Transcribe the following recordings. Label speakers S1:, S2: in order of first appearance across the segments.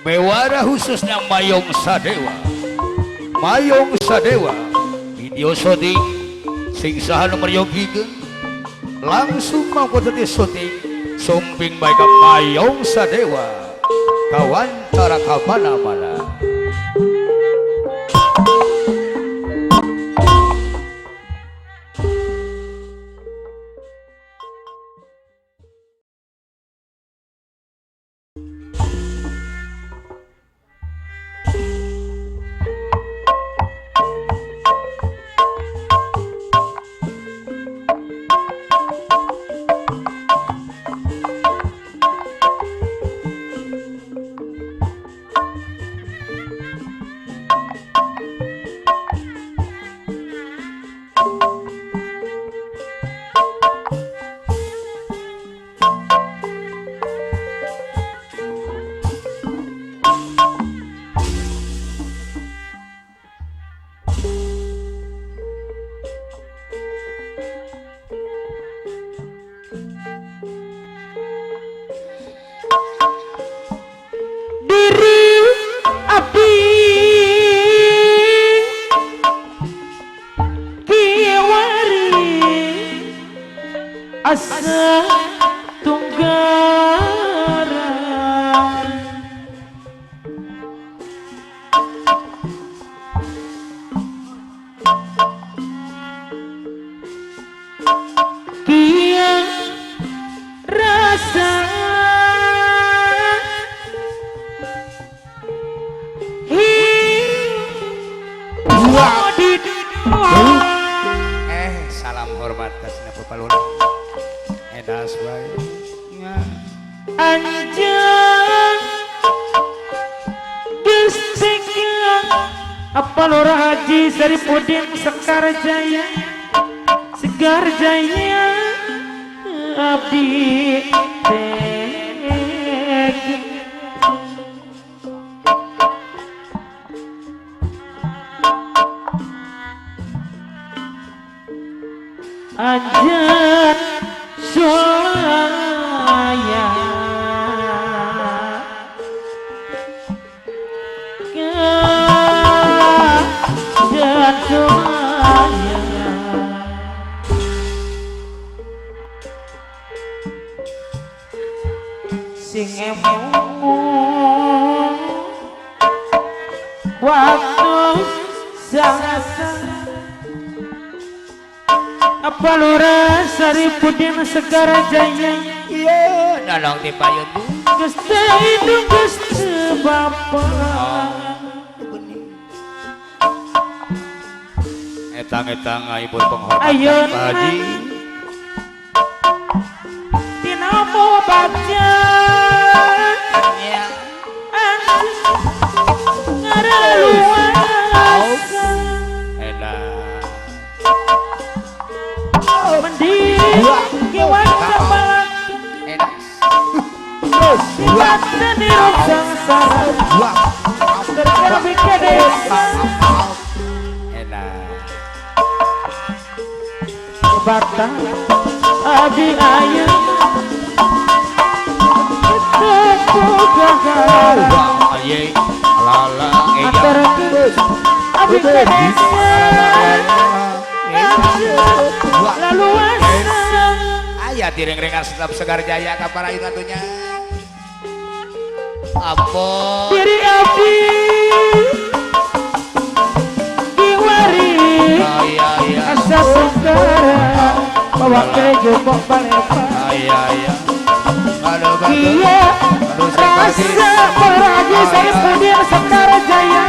S1: bewara khususnya Mayong Sadewa. Mayong Sadewa video syuting sing saha nomor yogikeun langsung mangko teu syuting sumping bae ka Mayong Sadewa kawan cara ka mana-mana.
S2: Asa Tunggara Kia rasa
S1: Salam hormat kasih Palun edas bae
S2: Anjang Gestika apa Lora Haji Saripudin Sekar Jaya Segar Jaya Abdi Tek Anjang Solaya dan Solaya sing emu waktu sangat apa Lora Saripudin Segar Jaya
S1: iya nolong di payun
S2: geus teu indung geus teu bapak
S1: etang-etang aipun penghormatan
S2: ayeuna
S1: Pak Haji
S2: tina mau baca
S1: ya
S2: ngaraluasa
S1: enak
S2: mending kiwan sabalak
S1: enak
S2: sifatna di sangsara terkena kede
S1: enak
S2: batang abdi ayeuna itu gagara
S1: aye lalang
S2: antara abdi kedesa lalu asa
S1: aya tireng-rengan sedap Segar Jaya kapara itu atunya ampun
S2: diri abdi diwari
S1: iya iya
S2: asa sungkara bawa kejupok balepa
S1: iya iya halo
S2: iya rasa Raji Saripudin Sekar Jaya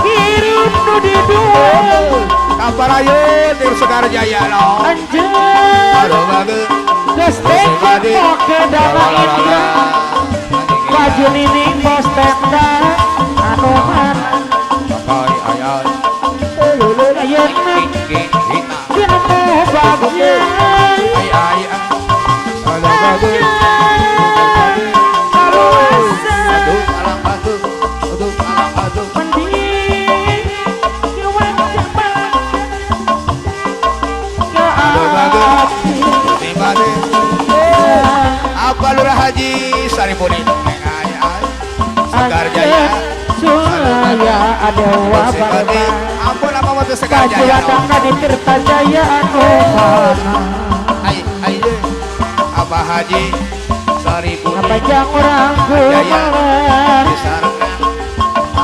S2: hirup nu di dua
S1: kapal ayeuna tir Segar Jaya lo
S2: anjeun
S1: halo bageus
S2: geus tepok ke dana Indra baju nining bos tenda anu mana
S1: ayat
S2: ayeuna
S1: king
S2: dina mu bagja
S1: ayat halo bageus
S2: lalu asa
S1: aduh alang batu aduh alang batu
S2: mending kiwan sabalak ke abdi
S1: tiba deh apa Lurah Haji Saripudin ayat Sekar Jaya
S2: Suraya Adewa Barba
S1: ampun apa waktu Sekar Jaya
S2: Kajuladangna di Tirta Jaya anu mana
S1: ai Abah Haji Saripudin
S2: apa jang orang gumelar
S1: disarankan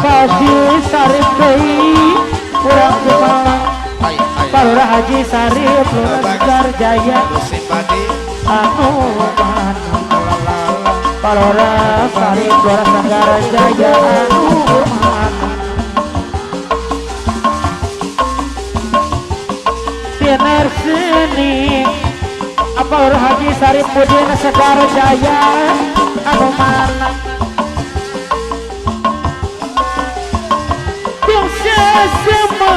S2: Haji Sarip deui urang gumelar
S1: ai
S2: Palura Haji Sarip Sekar Jaya
S1: simpati
S2: anu mana Palura Sarip Sekar Jaya anu mana Pioner seni apa urang Haji Saripudin Sekar Jaya anu mana yang sesama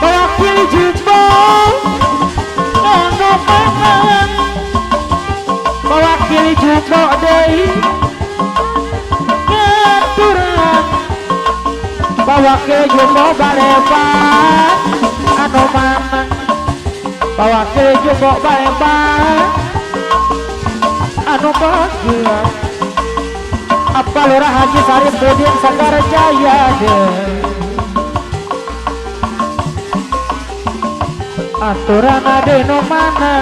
S2: mewakili jumbo anu mana mewakili jumbo deui ngaturan mewakili jumbo balebat anu mana mewakili jumbo balebat anu bahagia apa Lurah Haji Saripudin Sekar Jaya aturan ade nu mana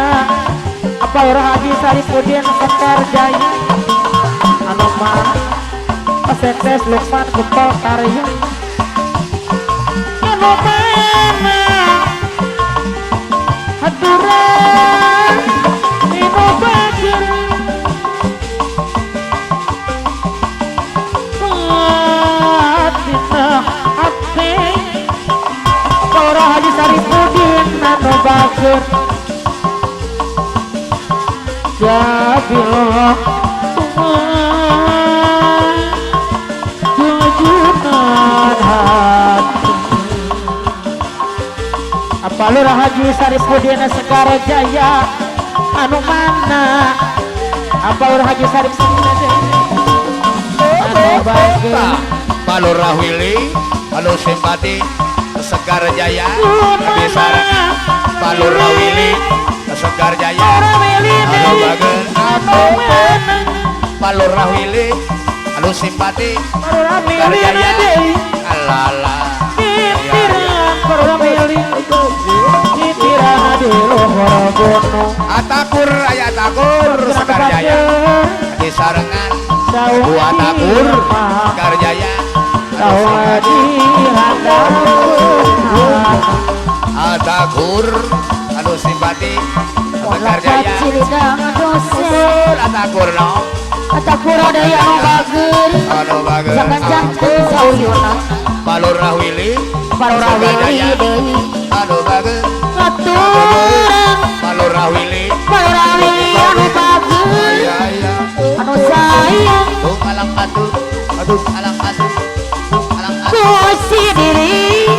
S2: apa Lurah Haji Saripudin Sekar Jaya anu mana Sekdes Lukman Kumpul Karya anu mana aturan inu bager hati Lurah Haji Saripudin anu bager jabillah jujunan hati apa Lurah Haji Saripudin Sekar Jaya anu mana apa Lurah Haji Saripudin anu bager
S1: Pak Lurah Willy halo simpati Sekar Jaya bisa Pak Lurah Willy Sekar Jaya halo bager Pak Lurah Willy halo simpati Sekar Jaya alala
S2: Pak Lurah Willy titiran di luhur gunung
S1: atakur aya takur Sekar Jaya di sarengan buat takur Sekar Jaya
S2: Tawadi
S1: atakur anu simpati Sekar Jaya atakur no
S2: Atakur ada yang bager
S1: anu bager
S2: jangan jantung sauyuna
S1: Pak Lurah Willy
S2: Pak Lurah Willy deui
S1: anu bager
S2: aturan
S1: Pak Lurah Willy
S2: Pak Lurah Willy anu bager
S1: iya
S2: anu sayang
S1: tuh alang aduh alang aduh
S2: kusi diri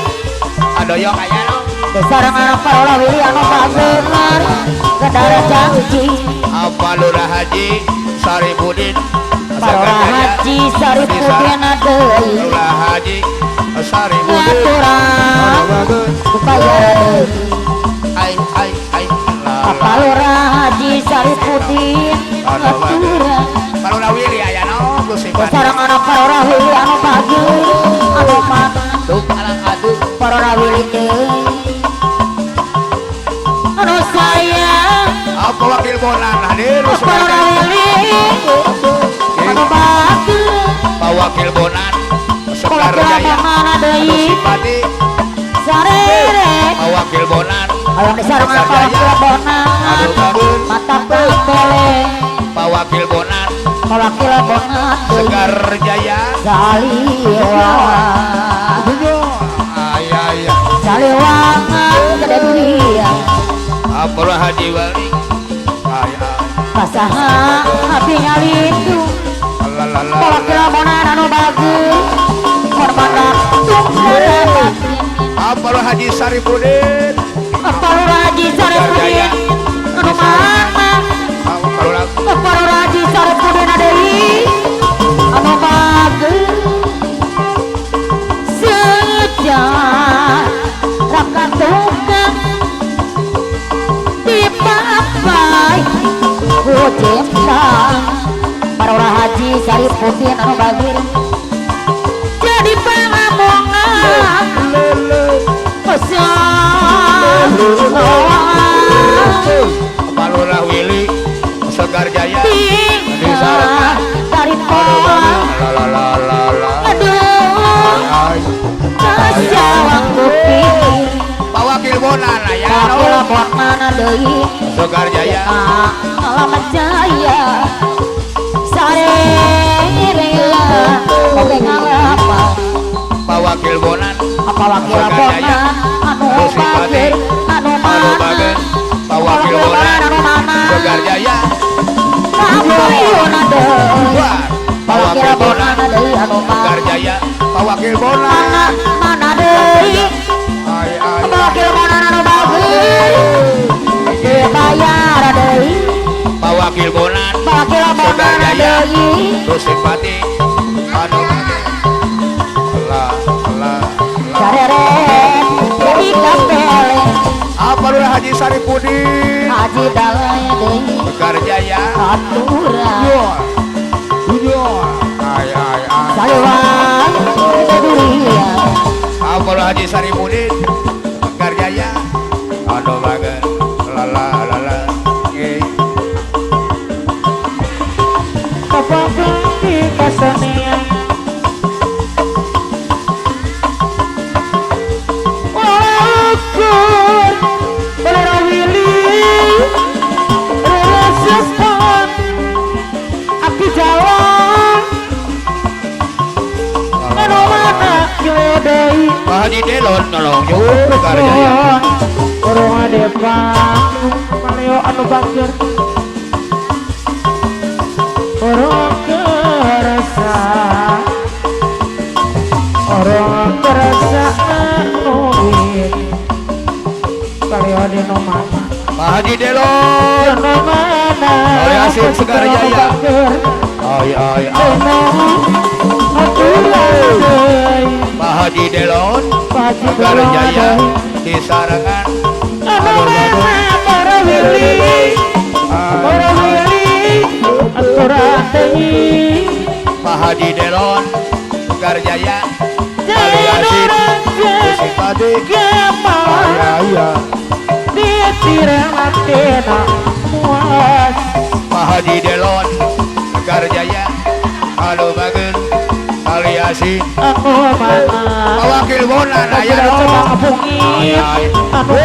S1: adoyo kaya no
S2: sareng anak Pak Lurah Willy anu bager kedara janji
S1: apa Lurah Haji Saripudin
S2: Pak Lurah Haji Saripudin deui
S1: Lurah Haji Saripudin
S2: aturan upaya deui
S1: ai
S2: Pak Lurah Haji Saripudin aturan
S1: Pak Lurah Willy aya no ku simpati
S2: sareng anak Pak Lurah Willy anu bager anu mana
S1: tuh alang aduh
S2: Pak Lurah Willy deui anu sayang
S1: apa wakil bonan hadir
S2: Pak Lurah Willy anu bager
S1: Pak wakil bonan Sekar
S2: Kalau
S1: Jaya
S2: mana
S1: anu
S2: deui
S1: simpati
S2: sarere
S1: Pak wakil bonan
S2: alang disareng
S1: Sekar
S2: anak
S1: Jaya
S2: bonan
S1: anu bager
S2: mata pele
S1: Pak wakil bonan
S2: Kalakil bonan
S1: Sekar Jaya
S2: saliwa
S1: aya
S2: saliwangan gede dunia
S1: apa Lurah Haji Wali aya
S2: pasaha api ngalindu
S1: alalala
S2: Kalakil bonan anu bagus hormata tunggu
S1: apa Lurah Haji Saripudin
S2: apa Lurah Haji Saripudin anu mana
S1: apa Lurah
S2: apa Lurah Haji Saripudin deui anu bagus sejak rakan tukang dipapai ku cinta Pak Lurah Haji Saripudin anu bagir jadi pangamongan
S1: Palurah Willy Segar Jaya
S2: dari pohon aduh kasawang kuping
S1: Pak Wakil Bonan ya
S2: wakil mana deui
S1: Segar Jaya
S2: alamat jaya sarerela oge ngalapa
S1: Pak Wakil Bonan
S2: apa wakil
S1: Segar Jaya
S2: anu
S1: Simpati
S2: anu
S1: anu bagen Pak Wakil Bonan Segar Jaya
S2: Ampun deui
S1: Pak Wakil Bonan
S2: anu
S1: Segar Jaya Pak Wakil Bonan
S2: mana deui
S1: ay
S2: wakil mana anu bagus bayar deui
S1: Pak Wakil Bonan
S2: wakil
S1: Segar
S2: mana
S1: Jaya
S2: deui
S1: terus simpati anu bagen lah
S2: sarere deui kapele
S1: apa Lurah Haji Saripudin
S2: haji dalay deui
S1: Segar Jaya
S2: aturan
S1: ay
S2: salewang dunia
S1: apa Lurah Haji Saripudin Segar Jaya anu bagen lala
S2: kapangki kasanian Wakur berawili resespon api jalan anu mana nyodai
S1: Pak Haji Delon nolong yuk Segar Jaya
S2: orang depan maleo anu bakir orang kerasa nuwin maleo di nomana
S1: Pak Haji Delon
S2: nomana
S1: oleh Asep Segar Jaya ay Pak Haji Delon Segar Jaya di sarangan
S2: para Willy aturan deui
S1: Pak Haji Delon Segar Jaya Ali Asip simpati iya
S2: dia tiramatena muas
S1: Pak Haji Delon Segar Jaya anu bagen Ali Asip
S2: anu mana
S1: Pak Wakil Bonan aya
S2: coba ngabungin anu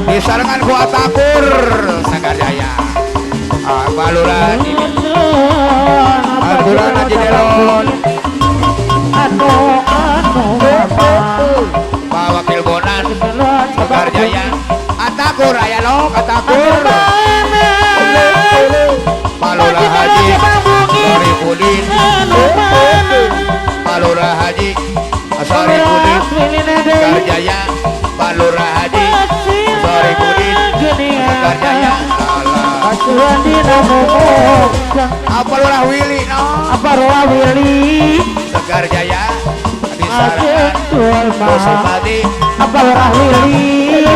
S1: di sarangan ku Atakur Segar Jaya Pak Lurah aturan Haji Delon Pak Wakil Bonan Segar Jaya Atakur aya lo Atakur Pak Lurah Haji Saripudin Pak Lurah Haji Saripudin Segar Jaya Pak Lurah Haji Saripudin Segar Jaya apa Lurah Willy no
S2: apa roa Willy
S1: Segar Jaya di sarangan Simpati
S2: apa roa Willy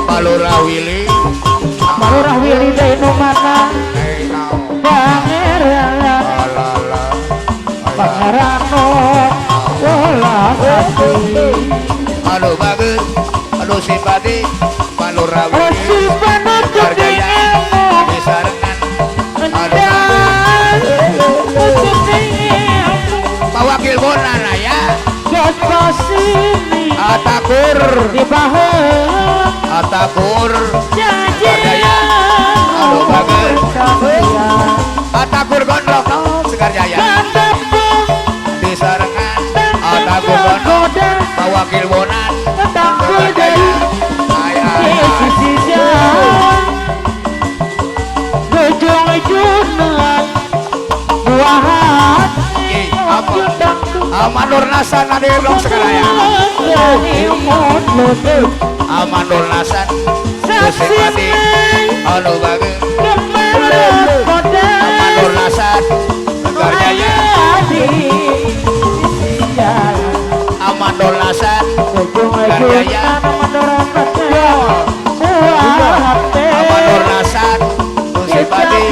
S1: Pak Lurah Willy
S2: apa roa Willy dari mana pangeran bola
S1: anu bagus anu simpati Pak Lurah Willy Segar Jaya di sarangan anu Pak Wakil Bonan ya Atakur Atakur Segar Jaya anu bagus Atakur gondrong no Segar Jaya di sarangan Atakur gondrong Pak Wakil Bonan Segar Jaya Amanur Nasan ada yang belum sekarang Amanur Nasan Simpati anu bagus Amanur Nasan Segar Jaya Amanur Nasan Segar Jaya Amanur Nasan Simpati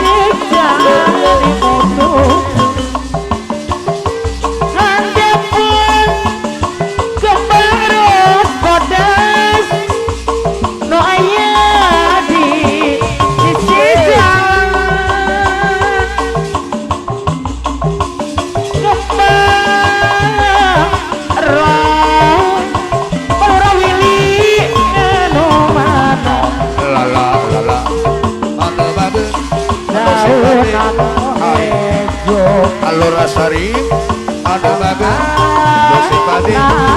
S1: Lora Sari Anu Maga Dosi Padi